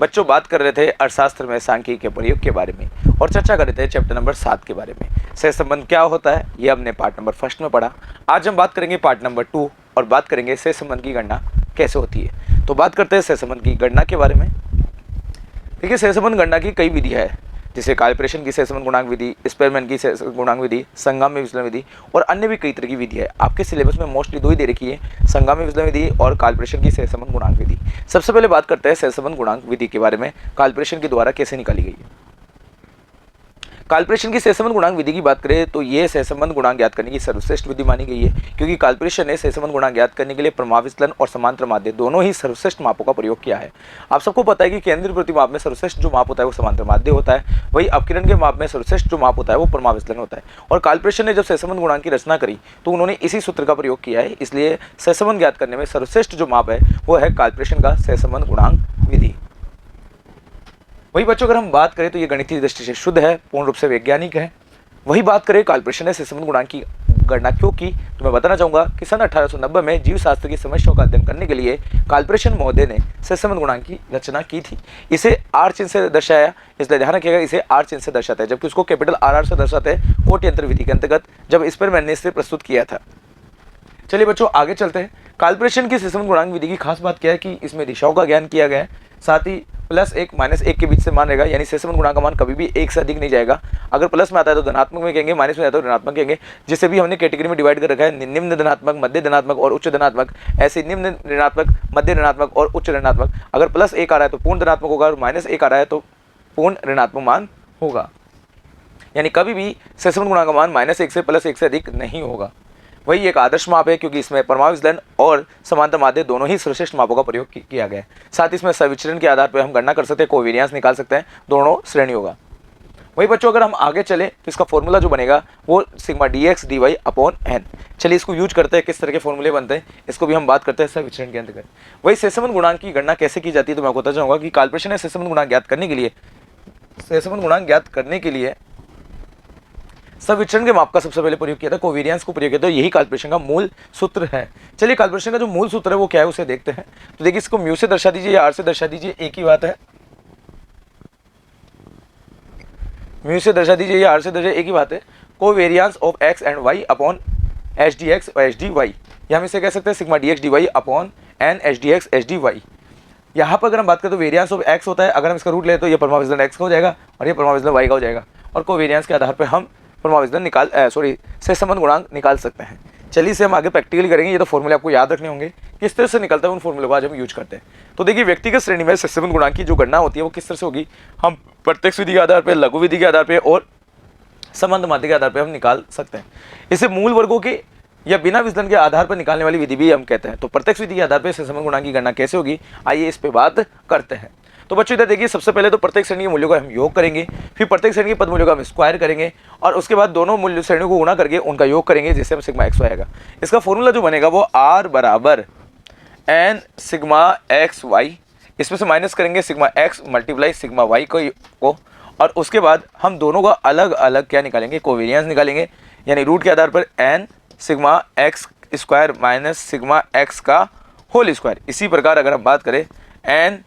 बच्चों बात कर रहे थे अर्थशास्त्र में सांख्यिकी के प्रयोग के बारे में और चर्चा कर रहे थे चैप्टर नंबर 7 के बारे में। सहसंबंध क्या होता है ये हमने पार्ट नंबर 1 में पढ़ा। आज हम बात करेंगे पार्ट नंबर 2 और बात करेंगे सहसंबंध की गणना कैसे होती है। तो बात करते हैं सहसंबंध की गणना के बारे में। देखिए, सहसंबंध गणना की कई विधियाँ है, जैसे कैलिब्रेशन की सहसंबंध गुणांक विधि, स्पेरमैन की सहसंबंध गुणांक विधि, संगाम्य विचलन विधि और अन्य भी कई तरह की विधि है। आपके सिलेबस में मोस्टली दो ही दे रखी है, संगाम्य विचलन विधि और कैलिब्रेशन की सहसंबंध गुणांक विधि। सबसे पहले बात करते हैं सहसंबंध गुणांक विधि के बारे में, कैलिब्रेशन के द्वारा कैसे निकाली गई है। कैलिब्रेशन की सहसंबंध गुणांक विधि की बात करें तो ये सहसंबंध गुणांक ज्ञात करने की सर्वश्रेष्ठ विधि मानी गई है, क्योंकि कैलिब्रेशन ने सहसंबंध गुणांक ज्ञात करने के लिए प्रमाव विचलन और समांतर माध्य दोनों ही सर्वश्रेष्ठ मापों का प्रयोग किया है। आप सबको पता है कि केंद्रीय प्रतिमाप में सर्वश्रेष्ठ जो माप होता है वो समांतर माध्य होता है, वही अपकिरण के माप में सर्वश्रेष्ठ जो माप होता है वो प्रमाव विचलन होता है। और कैलिब्रेशन ने जब सहसंबंध गुणांक की रचना करी तो उन्होंने इसी सूत्र का प्रयोग किया है, इसलिए सहसंबंध ज्ञात करने में सर्वश्रेष्ठ जो माप है वो है कैलिब्रेशन का सहसंबंध गुणांक विधि। वही बच्चों, अगर हम बात करें तो ये गणितीय दृष्टि से शुद्ध है, पूर्ण रूप से वैज्ञानिक है। वही बात करें कैलिब्रेशन ने सहसंबंध गुणांक की गणना क्यों की, तो मैं बताना चाहूंगा कि सन 1890 में जीव शास्त्र की समस्याओं का अध्ययन करने के लिए कैलिब्रेशन महोदय ने सहसंबंध गुणांक की रचना की थी। इसे आर चिन्ह से दर्शाया, इसलिए ध्यान रखिएगा इसे आर चिन्ह से दर्शाता है, जबकि उसको कैपिटल आर से दर्शाते हैं कोटि अंतर विधि के अंतर्गत, जब स्पेरमैन ने इसे प्रस्तुत किया था। चलिए बच्चों आगे चलते हैं। कैलिब्रेशन की सहसंबंध गुणांक विधि की खास बात क्या है कि इसमें दिशाओं का ज्ञान किया गया है, साथ ही +1 -1 के बीच से मान रहेगा, यानी सहसंबंध गुणांक का मान कभी भी 1 से अधिक नहीं जाएगा। अगर प्लस में आता है तो धनात्मक में कहेंगे, माइनस में आता है तो ऋणात्मक कहेंगे। जिसे भी हमने कैटेगरी में डिवाइड कर रखा है, निम्न धनात्मक, मध्य धनात्मक और उच्च धनात्मक। ऐसे निम्न ऋणात्मक, मध्य ऋणात्मक और उच्च ऋणात्मक। अगर +1 आ रहा है तो पूर्ण धनात्मक होगा और -1 आ रहा है तो पूर्ण ऋणात्मक मान होगा, यानी कभी भी सहसंबंध गुणांक का मान -1 से +1 से अधिक नहीं होगा। वही एक आदर्श माप है, क्योंकि इसमें प्रमाव विचलन और समांतर माध्य दोनों ही सर्वश्रेष्ठ मापों का प्रयोग किया गया है। साथ ही इसमें सविचरण के आधार पर हम गणना कर सकते हैं, कोवेरियंस निकाल सकते हैं, दोनों श्रेणियों का। वही बच्चों, अगर हम आगे चले तो इसका फॉर्मूला जो बनेगा वो sigma dx dy upon n। चलिए इसको यूज करते हैं, किस तरह के फॉर्मूले बनते हैं इसको भी हम बात करते हैं सविचरण के अंतर्गत। वही सहसंबंध गुणांक की गणना कैसे की जाती है, तो मैं आपको बताना चाहूंगा कि कैलिब्रेशन ने सहसंबंध गुणांक ज्ञात करने के लिए सविचरण के माप का सबसे पहले प्रयोग किया था, कोवेरियंस को प्रयोग किया था। यही कैलिब्रेशन का मूल सूत्र है। चलिए कैलिब्रेशन का जो मूल सूत्र है वो क्या है उसे देखते हैं। तो देखिए, इसको म्यू से दर्शा दीजिए या आर से दर्शा दीजिए, एक ही बात है। म्यू से दर्शा दीजिए या आर से दर्शा, एक ही बात है। Covariance of X and Y upon H D X और एच डी वाई, या हम इसे कह सकते हैं sigma D X D Y upon N H D X H D Y. यहाँ पर अगर हम बात करें तो वेरियंस ऑफ एक्स होता है, अगर हम इसका रूट ले तो ये प्रमाव विचलन एक्स का हो जाएगा और ये प्रमाव विचलन वाई का हो जाएगा, और कोवेरियंस के आधार पर हम प्रमाव विचलन सहसंबंध गुणांक निकाल सकते हैं। चलिए इसे हम आगे प्रैक्टिकली करेंगे। ये तो फॉर्मूले आपको याद रखने होंगे, किस तरह से निकलता है उन फॉर्मूले को आज हम यूज करते हैं। तो देखिए, व्यक्तिगत श्रेणी में सहसंबंध गुणांक की जो गणना होती है वो किस तरह से होगी, हम प्रत्यक्ष विधि के आधार पर, लघु विधि के आधार पर और संबंध माध्य के आधार पर हम निकाल सकते हैं। इसे मूल वर्गों के या बिना विचलन के आधार पर निकालने वाली विधि भी हम कहते हैं। तो प्रत्यक्ष विधि के आधार पर सहसंबंध गुणांक की गणना कैसे होगी, आइए इस पे बात करते हैं। तो बच्चों इधर देखिए, सबसे पहले तो प्रत्येक श्रेणी के मूल्यों का हम योग करेंगे, फिर प्रत्येक श्रेणी के पद मूल्यों का हम स्क्वायर करेंगे और उसके बाद दोनों मूल्य श्रेणियों को गुणा करके उनका योग करेंगे, जिससे हम सिग्मा एक्स आएगा। इसका फॉर्मूला जो बनेगा वो r बराबर n सिग्मा एक्स वाई, इसमें से माइनस करेंगे sigma X multiply sigma Y को, और उसके बाद हम दोनों का अलग अलग क्या निकालेंगे, कोवेरियंस निकालेंगे, यानी रूट के आधार पर n sigma X square minus sigma X का होल स्क्वायर। इसी प्रकार अगर हम बात करें n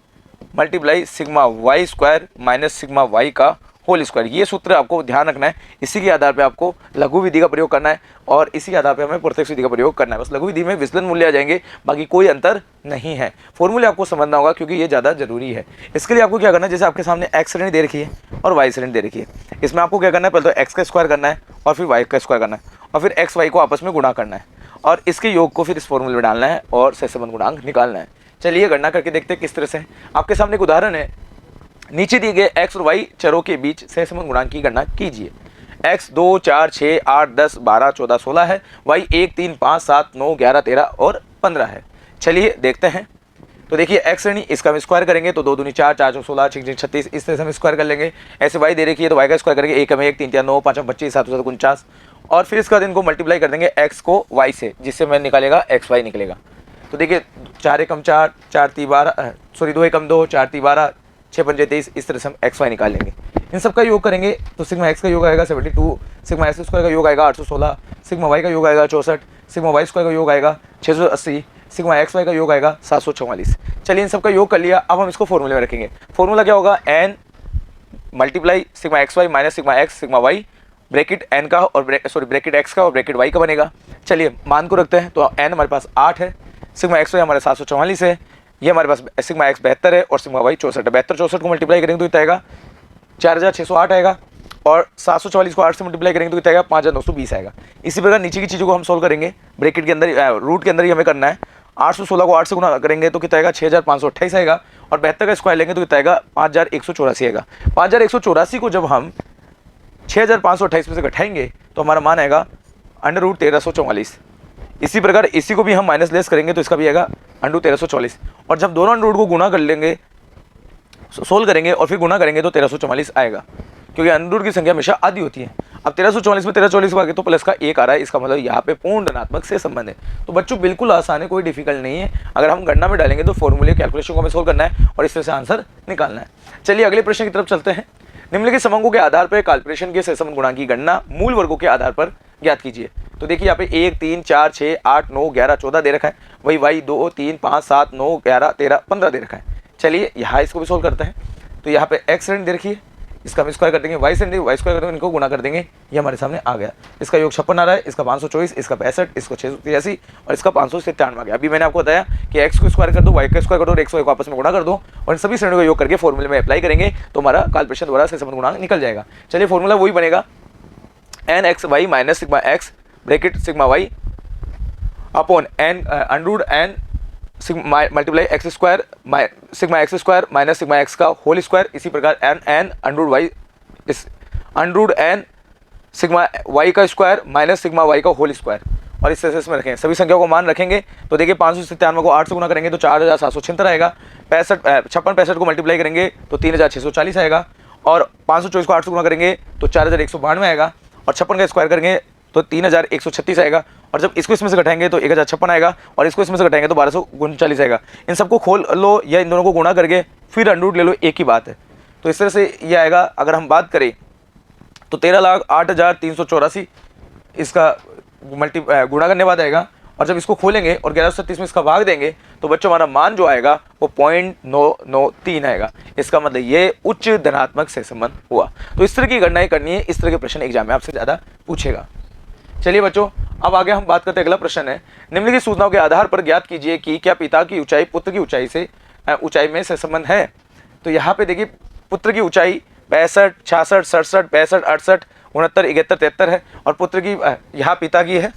multiply sigma Y square minus sigma Y का होल स्क्वायर, ये सूत्र आपको ध्यान रखना है। इसी के आधार पे आपको लघु विधि का प्रयोग करना है और इसी के आधार पे हमें प्रत्यक्ष विधि का प्रयोग करना है। बस लघु विधि में विचलन मूल्य आ जाएंगे, बाकी कोई अंतर नहीं है। फॉर्मूले आपको समझना होगा क्योंकि ये ज़्यादा जरूरी है। इसके लिए आपको क्या करना है, जैसे आपके सामने एक्स श्रेणी दे रखी है और वाई श्रेणी दे रखी है, इसमें आपको क्या करना है, पहले तो एक्स का स्क्वायर करना है और फिर वाई का स्क्वायर करना है और फिर एक्स वाई को आपस में गुणा करना है और इसके योग को फिर इस फॉर्मूले में डालना है और सहसंबंध गुणांक निकालना है। चलिए गणना करके देखते हैं किस तरह से। आपके सामने एक उदाहरण है, नीचे दिए गए x और y चरों के बीच सहसंबंध गुणांक की गणना कीजिए। x 2 4 6 8 10 12 14 16 है, y 1 3 5 7 9 11 13 और 15 है। चलिए देखते हैं। तो देखिए x श्रेणी, इसका हम स्क्वायर करेंगे तो 2 दूनी 4 4 चौक 16 6 36, इस तरह से हम स्क्वायर कर लेंगे। ऐसे y दे रखी है तो y का स्क्वायर करेंगे, 1 1 3 3 9 5 25 7 7 49, और फिर इसके बाद इनको मल्टीप्लाई कर देंगे x को y से, जिससे मैं निकालेगा एक्स वाई निकलेगा। तो देखिए 4 एकम 4 4 3 12 सॉरी 2 एकम 2 4 3 12 6 पंजे 23, इस तरह से हम एक्स वाई निकाल लेंगे। इन सब का योग करेंगे तो सिग्मा एक्स का योग आएगा 72, सिग्मा एक्स स्क्वायर का योग आएगा 816, सिग्मा वाई का योग आएगा 64, सिग्मा वाई स्क्वायर का योग आएगा 680, सिग्मा एक्स वाई का योग आएगा 744। चलिए इन सब का योग कर लिया, अब हम इसको फॉर्मूले में रखेंगे। फॉर्मूला क्या होगा, N multiply sigma X Y minus sigma X sigma Y, bracket N का और ब्रैकेट एक्स का और ब्रैकेट वाई का बनेगा। चलिए मान को रखते हैं, तो एन हमारे पास 8 है, सिग्मा एक्स वाई हमारे 744 है, ये हमारे पास सिग्मा एक्स 72 है और सिग्मा वाई 64 है। 72 64 को मल्टीप्लाई करेंगे तो कितना आएगा 4608 आएगा, और 744 को 8 से मल्टीप्लाई करेंगे तो कितना आएगा 5920 आएगा। इसी प्रकार नीचे की चीज़ों को हम सोल्व करेंगे, ब्रैकेट के अंदर रूट के अंदर ही हमें करना है। 816 को 8 से गुणा करेंगे तो कितना आएगा 6528 आएगा, और 72 का स्क्वायर लेंगे तो कितना आएगा 5184 आएगा। 5184 को जब हम 6528 में से घटाएंगे तो हमारा मान आएगा √1344। इसी प्रकार इसी को भी हम माइनस लेस करेंगे तो इसका भी आएगा √1344, और जब दोनों अंडर रूट को गुणा कर लेंगे, सोल्व करेंगे और फिर गुणा करेंगे तो 1344 आएगा, क्योंकि अंडर रूट की संख्या हमेशा आधी होती है। अब 1344 में 1344 को आगे तो प्लस का 1 आ रहा है, इसका मतलब यहाँ पे पूर्ण धनात्मक से संबंध है। तो बच्चों बिल्कुल आसान है, कोई डिफिकल्ट नहीं है। अगर हम गणना में डालेंगे तो फॉर्मूले कैलकुलेशन को हमें सोल्व करना है और इस तरह से आंसर निकालना है। चलिए अगले प्रश्न की तरफ चलते हैं। निम्नलिखित समंकों के आधार पर काल्पनिक के सहसंबंध गुणांक की गणना मूल वर्गों के आधार पर ज्ञात कीजिए। तो देखिए यहाँ पे 1 3 4 6 8 9 11 14 दे रखा है, वही वाई 2 3 5 7 9 11 13 15 दे रखा है। चलिए यहाँ इसको भी सोल्व करते हैं। तो यहाँ पे एक्स रेंज दे रखी है, इसका हम स्क्वायर कर देंगे, वाई रेंज वाई स्क्वायर कर देंगे, इनको गुणा कर देंगे, ये हमारे सामने आ गया। इसका योग 56 आ रहा है, इसका 524, इसका 65, इसको 683 और इसका 597 आ गया। अभी मैंने आपको बताया कि एक्स को स्क्वायर कर दो, वाई का स्क्वायर कर दो और एक्स वाई को आपस में गुणा कर दो, और इन सभी श्रेणियों का योग करके फॉर्मूले में अप्लाई करेंगे तो हमारा काल्पनिक द्वारा सहसंबंध गुणांक निकल जाएगा। चलिए फॉर्मूला वही बनेगा, N X Y minus sigma X bracket sigma Y upon N under N multiply X square sigma X square minus sigma X का होल स्क्वायर। इसी प्रकार N N under Y under N sigma Y का square minus sigma Y का whole square, और इस तरह से इसमें रखेंगे। सभी संख्याओं को मान रखेंगे तो देखिए 597 को 8 से गुणा करेंगे तो 4776 आएगा, 56 को मल्टीप्लाई करेंगे तो 3640 आएगा, और 524 को 8 से गुणा करेंगे तो 4192 आएगा, और 56 का स्क्वायर करेंगे तो 3136 आएगा, और जब इसको इसमें से घटाएंगे तो 1056 आएगा, और इसको इसमें से घटाएंगे तो 1239 आएगा। इन सबको खोल लो या इन दोनों को गुणा करके फिर अंडर रूट ले लो, एक ही बात है। तो इस तरह से ये आएगा। अगर हम बात करें तो 13,08,384 इसका गुणा करने बाद आएगा, और जब इसको खोलेंगे और 1137 में इसका भाग देंगे तो बच्चों हमारा मान जो आएगा वो 0.993 आएगा। इसका मतलब ये उच्च धनात्मक सहसंबंध हुआ। तो इस तरह की गणनाएं करनी है, इस तरह के प्रश्न एग्जाम में आपसे ज़्यादा पूछेगा। चलिए बच्चों अब आगे हम बात करते हैं। अगला प्रश्न है, निम्नलिखित सूचनाओं के आधार पर ज्ञात कीजिए कि क्या पिता की ऊंचाई पुत्र की ऊंचाई में सहसंबंध है। तो यहाँ पे देखिए पुत्र की ऊंचाई 65 66 67 65 68 69 71 73 है, और पुत्र की यहाँ पिता की है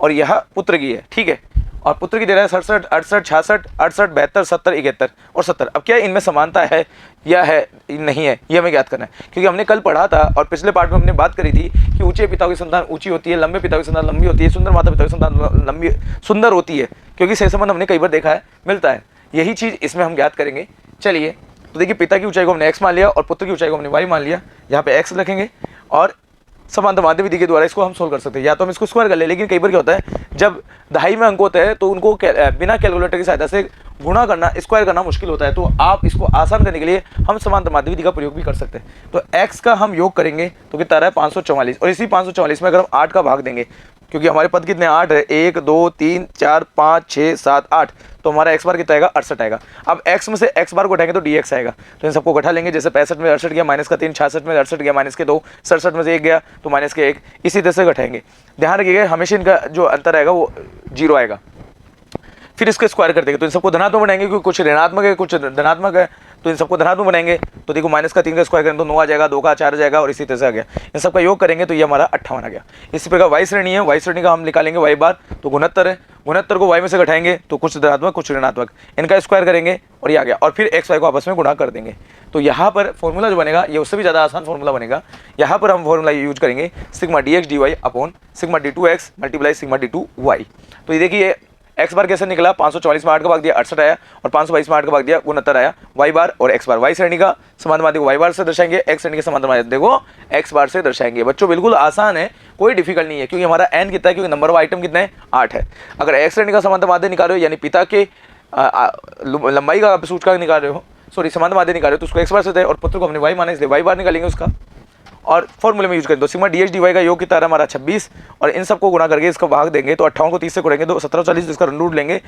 और यह पुत्र की है, ठीक है। और पुत्र की दे रहा है 67 68 66 68 72 70 71 और 70। अब क्या इनमें समानता है या है नहीं है, ये हमें ज्ञात करना है, क्योंकि हमने कल पढ़ा था और पिछले पार्ट में हमने बात करी थी कि ऊंचे पिता की संतान ऊंची होती है, लंबे पिता की संतान लंबी होती है, सुंदर माता पिता की संतान लंबी सुंदर होती है, क्योंकि सहसंबंध हमने कई बार देखा है मिलता है। यही चीज़ इसमें हम ज्ञात करेंगे। चलिए तो देखिए पिता की ऊंचाई को हमने x मान लिया और पुत्र की ऊंचाई को हमने y मान लिया। यहाँ पे x रखेंगे और समांतर माध्य विधि के द्वारा इसको हम सोल्व कर सकते हैं, या तो हम इसको स्क्वायर कर ले, लेकिन कई बार क्या होता है जब दहाई में अंक होते हैं तो उनको बिना कैलकुलेटर की सहायता से गुणा करना स्क्वायर करना मुश्किल होता है। तो आप इसको आसान करने के लिए हम समांतर माध्य विधि का प्रयोग भी कर सकते हैं। तो x का हम योग करेंगे तो कितना रहा है 544, और इसी 544 में अगर हम 8 का भाग देंगे, क्योंकि हमारे पद कितने 8 है, 1 2 3 4 5 6 7 8, तो हमारा x बार कितना आएगा 68 आएगा। अब x में से x बार को उठाएंगे तो dx आएगा। तो इन सबको घटा लेंगे, जैसे 65 में 68 गया माइनस का 3, 66 में 68 गया माइनस के 2, 67 में से 1 गया तो माइनस के 1, इसी तरह से घटाएंगे। ध्यान रखिएगा हमेशा इनका जो अंतर आएगा वो 0 आएगा। फिर इसको स्क्वायर कर देंगे तो इन सबको धनात्मक बनाएंगे, क्योंकि कुछ ऋणात्मक है कुछ धनात्मक है, तो इन सबको धनात्मक बनाएंगे। तो देखो माइनस का 3 का स्क्वायर करें तो 9 आ जाएगा, 2 का 4 आ जाएगा, और इसी तरह से आ गया। इन सबका योग करेंगे तो ये हमारा 58 आ गया। इसी प्रकार वाई श्रेणी है, वाई श्रेणी का हम निकालेंगे वाई बार, तो 69 है, 69 को वाई में से घटाएंगे तो कुछ धनात्मक कुछ ऋणात्मक, इनका स्क्वायर करेंगे और ये आ गया, और फिर एक्स वाई को आपस में गुणा कर देंगे। तो यहाँ पर फॉर्मूला जो बनेगा ये उससे भी ज़्यादा आसान फॉर्मूला बनेगा। यहाँ पर हम फॉर्मूला यूज करेंगे sigma D X D Y upon sigma D two X multiply sigma D two Y. तो ये देखिए एक्स बार कैसे निकला, 544 में 8 का भाग दिया 68 आया, और 522 में 8 का भाग दिया 69 आया। वाई बार और एक्स बार, वाई श्रेणी का समांतर माध्य को वाई बार से दर्शाएंगे, एक्स श्रेणी के समांतर माध्य देखो एक्स बार से दर्शाएंगे। बच्चों बिल्कुल आसान है, कोई डिफिकल्ट नहीं है, क्योंकि हमारा एन कितना है, क्योंकि नंबर ऑफ आइटम कितने हैं 8 है। अगर एक्स श्रेणी का समांतर माध्य निकाल रहे हो, यानी पिता के लंबाई का सूचकांक निकाल रहे हो, सॉरी समांतर माध्य निकाल रहे हो, तो उसको एक्स बार से दे, और पुत्र को हमने वाई माना इसलिए वाई बार निकालेंगे उसका। और फॉर्मूले में यूज करें तो sigma D X D Y का योग कितना आ रहा है हमारा 26, और इन सबको गुणा करके इसका भाग देंगे तो 58 को 30 से गुणेंगे तो 1740, इसका रूट लेंगे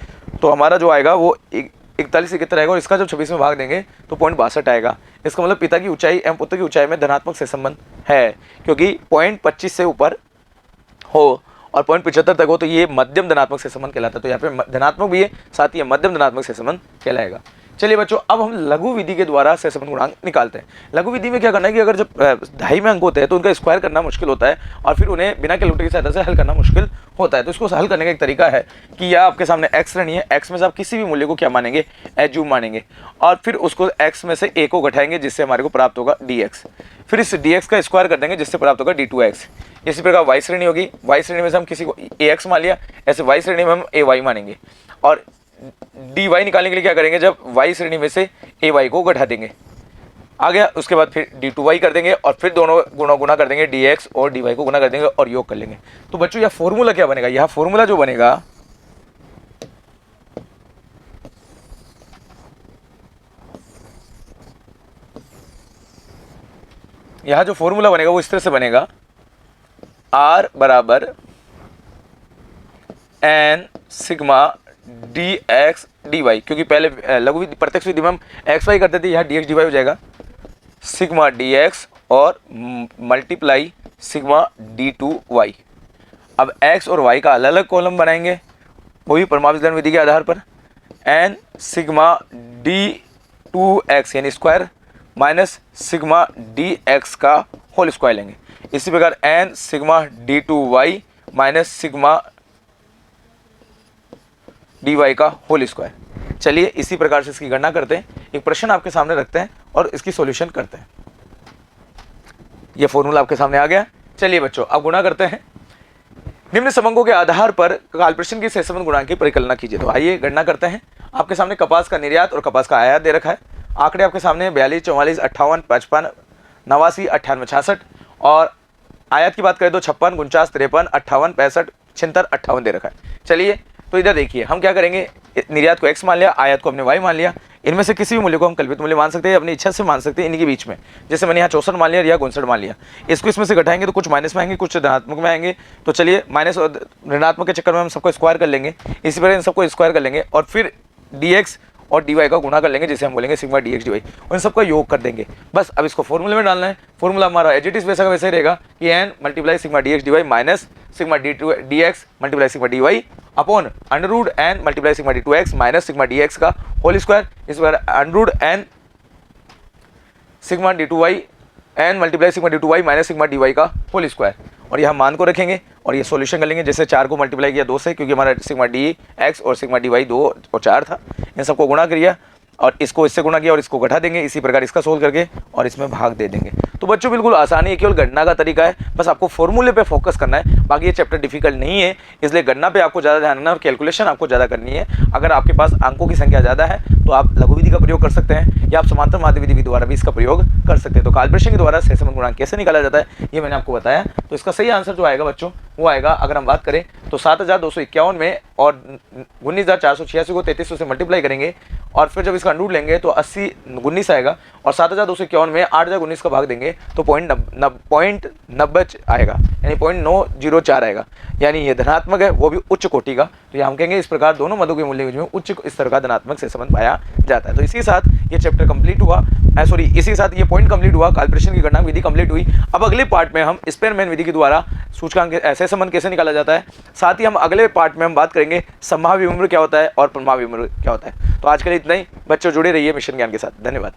तो हमारा जो आएगा वो 41 से कितना रहेगा, और इसका जब 26 में भाग देंगे तो 0.62 आएगा। इसका मतलब पिता की ऊंचाई एवं पुत्र की ऊंचाई में धनात्मक से संबंध है, क्योंकि 0.25 से ऊपर हो और 0.75 तक हो तो ये मध्यम धनात्मक से संबंध कहलाता है। तो यहाँ पे धनात्मक भी है, साथ ही मध्यम धनात्मक से संबंध कहलाएगा। चलिए बच्चों, अब हम लघु विधि के द्वारा सहसंबंध गुणांक निकालते हैं। लघु विधि में क्या करना है कि अगर जब 2.5 में अंक होते हैं तो उनका स्क्वायर करना मुश्किल होता है और फिर उन्हें बिना कैलकुलेटर की सहायता से हल करना मुश्किल होता है। तो इसको हल करने का एक तरीका है कि यह आपके सामने x श्रेणी है, x में से आप किसी भी मूल्य को क्या मानेंगे, एज्यूम मानेंगे, और फिर उसको x में से a को घटाएंगे जिससे हमारे को प्राप्त होगा dx, फिर इस dx का स्क्वायर कर देंगे जिससे प्राप्त होगा d2x। इसी प्रकार y श्रेणी होगी, y श्रेणी में से हम किसी को ax मान लिया, ऐसे y श्रेणी में हम ay मानेंगे, और dy निकालने के लिए क्या करेंगे, जब y श्रेणी में से ay को घटा देंगे, आ गया। उसके बाद फिर d2y कर देंगे और फिर दोनों गुना कर देंगे, dx और dy को गुना कर देंगे और योग कर लेंगे। तो बच्चों यह फॉर्मूला क्या बनेगा, यह फॉर्मूला जो बनेगा वो इस तरह से बनेगा, r बराबर n सिग्मा dx dy, क्योंकि पहले लघु विधि प्रत्यक्ष विधि में हम xy करते थे, यहाँ dx dy हो जाएगा सिग्मा dx और मल्टीप्लाई सिग्मा d2y। अब x और y का अलग अलग कॉलम बनाएंगे, वो भी परमाविकलन विधि के आधार पर, n सिग्मा d2x यानी स्क्वायर माइनस सिग्मा dx का होल स्क्वायर लेंगे। इसी प्रकार n sigma d2y minus sigma dy का होल स्क्वायर। चलिए इसी प्रकार से इसकी गणना करते हैं, एक प्रश्न आपके सामने रखते हैं और इसकी सॉल्यूशन करते हैं। ये फॉर्मूला आपके सामने आ गया। चलिए बच्चों अब गुणा करते हैं। निम्न समंकों के आधार पर कालप्रश्न की सहसंबंध गुणांक की परिकल्पना कीजिए। तो आइए गणना करते हैं। आपके सामने कपास का निर्यात और कपास का आयात दे रखा है। आंकड़े आपके सामने 42, 44, 58, 55, 89, 98, 66, और आयात की बात करें तो 56, 49, 53, 58, 65, 76, 58 दे रखा है। चलिए तो इधर देखिए, हम क्या करेंगे, निर्यात को x मान लिया, आयात को हमने y मान लिया। इनमें से किसी भी मूल्य को हम कल्पित मूल्य मान सकते हैं, अपनी इच्छा से मान सकते हैं इन्हीं के बीच में। जैसे मैंने यहाँ 64 मान लिया या 59 मान लिया। इसको इसमें से घटाएंगे तो कुछ माइनस में आएंगे, कुछ धनात्मक में आएंगे। तो चलिए माइनस और ऋणात्मक के चक्कर में हम सबको स्क्वायर कर लेंगे, इसी प्रकार इन सबको स्क्वायर कर लेंगे और फिर dx और dy का गुणा कर लेंगे, जिसे हम बोलेंगे सिग्मा dx dy, उन सबका योग कर देंगे। बस अब इसको फॉर्मूले में डालना है। फॉर्मूला हमारा एज इट इज वैसा का वैसा ही रहेगा कि n multiply sigma dx dy minus sigma dx multiply sigma dy upon under root n multiply sigma d2x minus sigma dx का होल स्क्वायर। इस बार under root n sigma d2y n multiply sigma d2y minus sigma dy का whole square, और यह मान को रखेंगे और ये सॉल्यूशन कर लेंगे। जैसे 4 को मल्टीप्लाई किया 2 से, क्योंकि हमारा सिग्मा dx और सिग्मा dy 2 और 4 था, इन सबको गुणा किया और इसको इससे गुणा किया और इसको घटा देंगे। इसी प्रकार इसका सोल्व करके और इसमें भाग दे देंगे। तो बच्चों बिल्कुल आसानी है, केवल गणना का तरीका है, बस आपको फॉर्मूले पे फोकस करना है। बाकी ये चैप्टर डिफिकल्ट नहीं है, इसलिए गणना पे आपको ज़्यादा ध्यान देना और कैलकुलेशन आपको ज़्यादा करनी है। अगर आपके पास अंकों की संख्या ज़्यादा है तो आप लघु विधि का प्रयोग कर सकते हैं या आप समांतर माध्य विधि के द्वारा भी इसका प्रयोग कर सकते हैं। तो कालप्रश्न के द्वारा सहसंबंध गुणांक कैसे निकाला जाता है ये मैंने आपको बताया। तो इसका सही आंसर जो आएगा बच्चों वो आएगा, अगर हम बात करें तो 7251 में और 19486 को 3300 से मल्टीप्लाई करेंगे और फिर जब इसका अंडर लेंगे तो 19 आएगा, और 7251 में 8019 का भाग देंगे तो 0.90 आएगा, यानी 0.904 आएगा, यानी ये धनात्मक है, वो भी उच्च कोटि का। तो ये हम कहेंगे इस प्रकार दोनों मदों के मूल्य में उच्च स्तर का धनात्मक सहसंबंध पाया जाता है। तो इसी के साथ ये चैप्टर कंप्लीट हुआ, इसी के साथ ये पॉइंट कंप्लीट हुआ, कालप्रश्न की गणना विधि कंप्लीट हुई। अब अगले पार्ट में हम स्पेयरमैन विधि के द्वारा सूचकांक सहसंबंध कैसे निकाला जाता है, साथ ही हम अगले पार्ट में हम बात करेंगे संभाव्य विभव क्या होता है और प्रभावी विभव क्या होता है। तो आज के लिए इतना ही, बच्चों जुड़े रहिए मिशन ज्ञान के साथ। धन्यवाद।